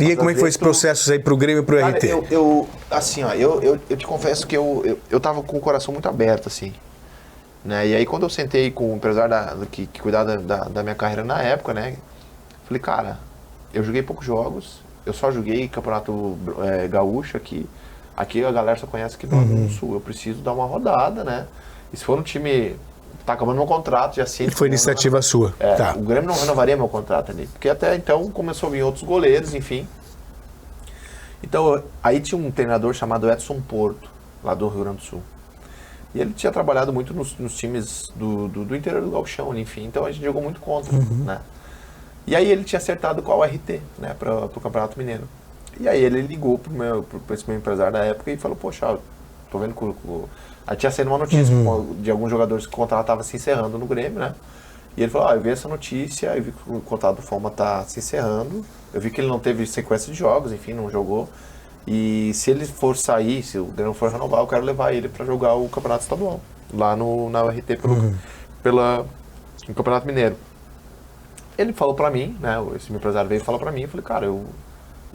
E aí, como é que foi esse processo aí pro Grêmio e pro RT? Eu te confesso que eu tava com o coração muito aberto, assim. Né? E aí, quando eu sentei com o empresário que cuidava da minha carreira na época, né? Falei, cara, eu joguei poucos jogos, eu só joguei campeonato gaúcho aqui. Aqui a galera só conhece aqui no Sul. Eu preciso dar uma rodada, né? E se for um time... Tá acabando meu contrato, já sei. Foi iniciativa sua. Tá. O Grêmio não renovaria meu contrato ali. Porque até então começou a vir outros goleiros, enfim. Então, aí tinha um treinador chamado Edson Porto, lá do Rio Grande do Sul. E ele tinha trabalhado muito nos times do interior do Gauchão, enfim. Então a gente jogou muito contra, né? E aí ele tinha acertado com a URT, né? Pro Campeonato Mineiro. E aí ele ligou pro esse meu empresário da época e falou, poxa, tô vendo que aí tinha saído uma notícia de alguns jogadores que o contrato estava se encerrando no Grêmio, né? E ele falou, eu vi essa notícia, eu vi que o contrato do Foma tá se encerrando, eu vi que ele não teve sequência de jogos, enfim, não jogou. E se ele for sair, se o Grêmio for renovar, eu quero levar ele para jogar o Campeonato Estadual, lá na URT no Campeonato Mineiro. Ele falou para mim, né? Esse meu empresário veio falar para mim, eu falei, cara, eu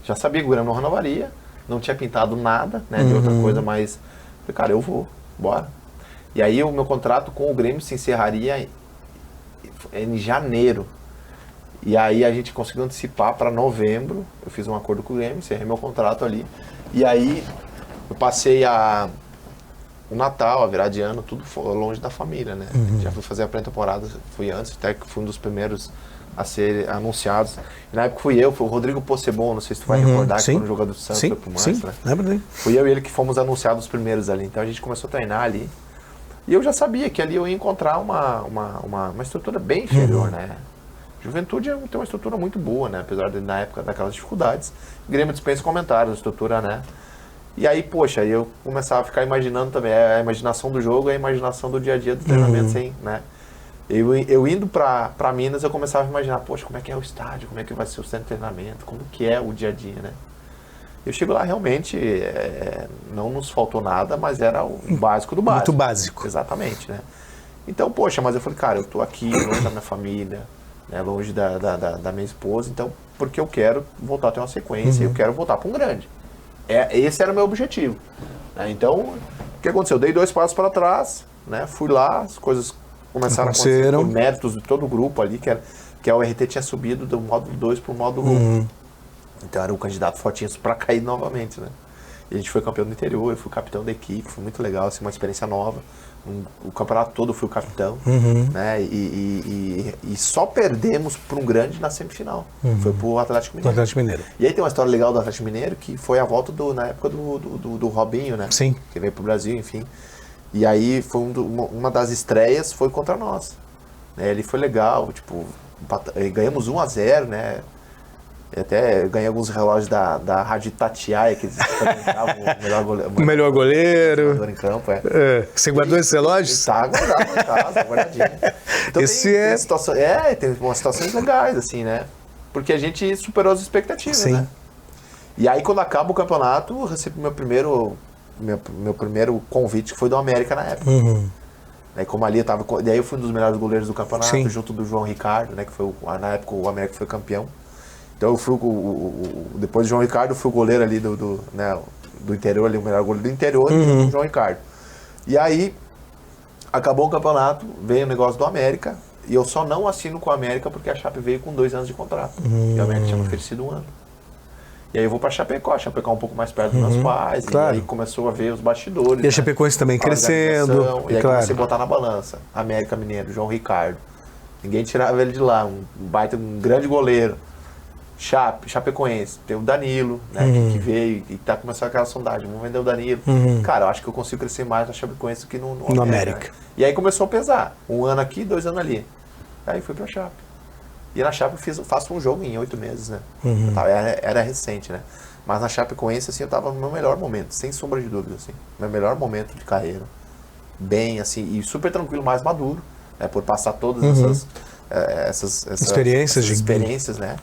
já sabia que o Grêmio não renovaria, não tinha pintado nada, né, de outra coisa, mas falei, cara, eu vou. Bora. E aí o meu contrato com o Grêmio se encerraria em janeiro. E aí a gente conseguiu antecipar para novembro. Eu fiz um acordo com o Grêmio, encerrei meu contrato ali. E aí eu passei o Natal, a virada de ano, tudo longe da família, né? Já fui fazer a pré-temporada, fui antes, até que fui um dos primeiros a ser anunciados. E na época foi o Rodrigo Possebon, não sei se tu vai recordar, que foi um jogador do Santos, foi pro Manchester, né? Lembro. Fui eu e ele que fomos anunciados os primeiros ali. Então a gente começou a treinar ali. E eu já sabia que ali eu ia encontrar uma estrutura bem inferior, né? Juventude tem uma estrutura muito boa, né? Apesar de, na época, daquelas dificuldades. O Grêmio dispensa comentários, a estrutura, né? E aí, poxa, eu começava a ficar imaginando também. A imaginação do jogo é a imaginação do dia a dia do treinamento, sem, né? Eu indo para Minas, eu começava a imaginar, poxa, como é que é o estádio, como é que vai ser o centro de treinamento, como que é o dia a dia, né? Eu chego lá, realmente, não nos faltou nada, mas era o básico do básico. Muito básico. Exatamente, né? Então, poxa, mas eu falei, cara, eu tô aqui, longe da minha família, né, longe da minha esposa, então, porque eu quero voltar a ter uma sequência, eu quero voltar para um grande. Esse era o meu objetivo. Né? Então, o que aconteceu? Eu dei 2 passos para trás, né? Fui lá, as coisas começaram a acontecer por méritos de todo o grupo ali, que a URT tinha subido do módulo 2 para o módulo 1. Então era um candidato fortinho para cair novamente, né? E a gente foi campeão do interior, eu fui capitão da equipe, foi muito legal, assim, uma experiência nova. O campeonato todo eu fui o capitão, né? E só perdemos para um grande na semifinal. Foi pro Atlético Mineiro. E aí tem uma história legal do Atlético Mineiro, que foi a volta na época do Robinho, né? Sim. Que veio pro Brasil, enfim. E aí foi uma das estreias foi contra nós. Né? Ele foi legal, tipo, ganhamos 1-0, né? Eu até ganhei alguns relógios da Rádio Itatiaia, que eles o melhor goleiro. Em campo, Você guardou esses relógios? Tá guardado em casa, guardadinho. Então tem umas situações legais, assim, né? Porque a gente superou as expectativas, né? E aí, quando acaba o campeonato, eu recebi meu primeiro convite, que foi do América na época. Aí, como ali eu tava... Daí eu fui um dos melhores goleiros do campeonato, junto do João Ricardo, né? Que foi, na época, o América foi campeão. Então eu fui depois do João Ricardo, eu fui o goleiro ali do interior, ali, o melhor goleiro do interior, o João Ricardo. E aí, acabou o campeonato, veio o negócio do América, e eu só não assino com o América porque a Chape veio com 2 anos de contrato. E o América tinha me oferecido 1 ano. E aí eu vou pra Chapecó um pouco mais perto dos meus pais, e aí começou a ver os bastidores. E a Chapecoense também crescendo. E aí comecei a botar na balança. América Mineiro, João Ricardo. Ninguém tirava ele de lá, um grande goleiro. Chapecoense, tem o Danilo, né, que veio e tá começando aquela sondagem, vamos vender o Danilo. Cara, eu acho que eu consigo crescer mais na Chapecoense do que no América. Né? E aí começou a pesar, 1 ano aqui, 2 anos ali. Aí fui pra Chape. E na Chape eu faço um jogo em 8 meses, né? Era recente, né? Mas na Chapecoense, assim, eu tava no meu melhor momento, sem sombra de dúvida, assim. Meu melhor momento de carreira. Bem, assim, e super tranquilo, mais maduro, né? Por passar todas essas experiências, né?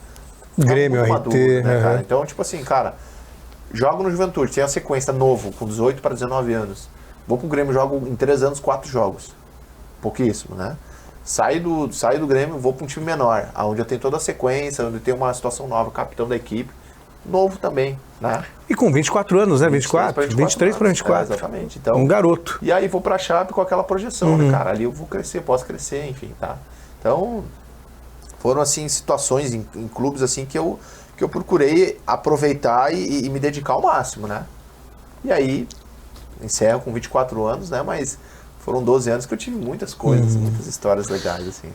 Grêmio, RT, maduro, né, cara? Então, tipo assim, cara, jogo no Juventude, tem a sequência novo, com 18 para 19 anos. Vou pro Grêmio, jogo em 3 anos, 4 jogos. Pouquíssimo, né? Saio do Grêmio, vou para um time menor, onde eu tenho toda a sequência, onde eu tenho uma situação nova, capitão da equipe. novo também, né? E com 24 anos, né? 23 para 24. Exatamente. Então, um garoto. E aí vou pra Chape com aquela projeção, né, cara? Ali eu vou crescer, posso crescer, enfim, tá? Então, foram, assim, situações em clubes, assim, que eu procurei aproveitar e me dedicar ao máximo, né? E aí, encerro com 24 anos, né? Mas foram 12 anos que eu tive muitas coisas, muitas histórias legais, assim.